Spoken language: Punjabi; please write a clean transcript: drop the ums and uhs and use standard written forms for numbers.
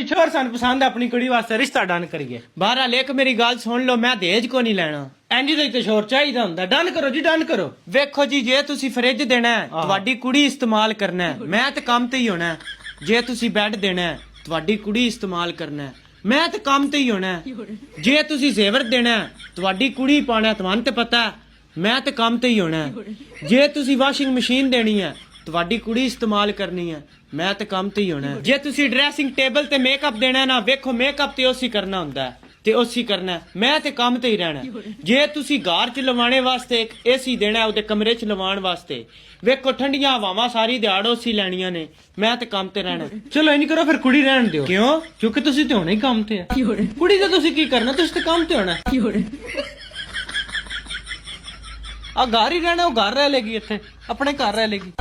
जी छोर सन पसंद अपनी कुड़ी वास्ते रिश्ता डन करिए। बहरहाल एक मेरी गल सुन लो, मैं दहेज को नहीं लेना। इंज दे ते छोर चाहिदा हुंदा। डन करो जी डन करो। ਵੇਖੋ ਜੀ, ਜੇ ਤੁਸੀਂ ਫ੍ਰਿਜ ਦੇਣਾ ਹੈ, ਤੁਹਾਡੀ ਕੁੜੀ ਇਸਤੇਮਾਲ ਕਰਨਾ ਹੈ, ਮੈਂ ਤੇ ਕੰਮ ਤੇ ਹੀ ਹੋਣਾ ਹੈ। ਜੇ ਤੁਸੀਂ ਬੈੱਡ ਦੇਣਾ ਹੈ, ਤੁਹਾਡੀ ਕੁੜੀ ਇਸਤੇਮਾਲ ਕਰਨਾ ਹੈ, ਮੈਂ ਤੇ ਕੰਮ ਤੇ ਹੀ ਹੋਣਾ ਹੈ। ਜੇ ਤੁਸੀਂ ਜ਼ੇਵਰ ਦੇਣਾ ਹੈ, ਤੁਹਾਡੀ ਕੁੜੀ ਪਾਣਾ ਹੈ, ਤੁਹਾਨੂੰ ਤੇ ਪਤਾ ਹੈ, ਮੈਂ ਤੇ ਕੰਮ ਤੇ ਹੀ ਹੋਣਾ ਹੈ। ਜੇ ਤੁਸੀਂ ਵਾਸ਼ਿੰਗ ਮਸ਼ੀਨ ਦੇਣੀ ਹੈ, ਤੁਹਾਡੀ ਕੁੜੀ ਇਸਤੇਮਾਲ ਕਰਨੀ ਹੈ, ਮੈਂ ਤੇ ਕੰਮ ਤੇ ਹੀ ਹੋਣਾ ਹੈ। ਜੇ ਤੁਸੀਂ ਡਰੈਸਿੰਗ ਟੇਬਲ ਤੇ ਮੇਕਅਪ ਦੇਣਾ ਹੈ ਨਾ, ਵੇਖੋ ਮੇਕਅਪ ਤੇ ਉਸੇ ਕਰਨਾ ਹੁੰਦਾ ਹੈ ਤੇ ਉਸੇ ਕਰਨਾ ਹੈ, ਮੈਂ ਤੇ ਕੰਮ ਤੇ ਹੀ ਰਹਿਣਾ ਹੈ। ਜੇ ਤੁਸੀਂ ਘਰ ਚ ਲਵਾਣੇ ਵਾਸਤੇ ਇੱਕ ਏਸੀ ਦੇਣਾ ਹੈ, ਉਹਦੇ ਕਮਰੇ ਚ ਲਵਾਉਣ ਵਾਸਤੇ, ਵੇਖੋ ਠੰਡੀਆਂ ਹਵਾਵਾਂ ਸਾਰੀ ਦਿਹਾੜ ਉਸੇ ਲੈਣੀਆਂ ਨੇ, ਮੈਂ ਤੇ ਕੰਮ ਤੇ ਰਹਿਣਾ ਹੈ। ਚਲੋ ਇੰਜ ਕਰੋ ਫਿਰ ਕੁੜੀ ਰਹਿਣ ਦਿਓ। ਕਿਉਂ? ਕਿਉਂਕਿ ਤੁਸੀਂ ਤੇ ਹੋਣਾ ਹੀ ਕੰਮ ਤੇ ਆ। ਕੁੜੀ ਤੇ ਤੁਸੀਂ ਕੀ ਕਰਨਾ, ਤੁਸੀਂ ਤੇ ਕੰਮ ਤੇ ਹੋਣਾ। ਆ ਘਰ ਹੀ ਰਹਿਣਾ, ਉਹ ਘਰ ਰਹਿ ਲੇਗੀ, ਇੱਥੇ ਆਪਣੇ ਘਰ ਰਹਿ ਲੇਗੀ।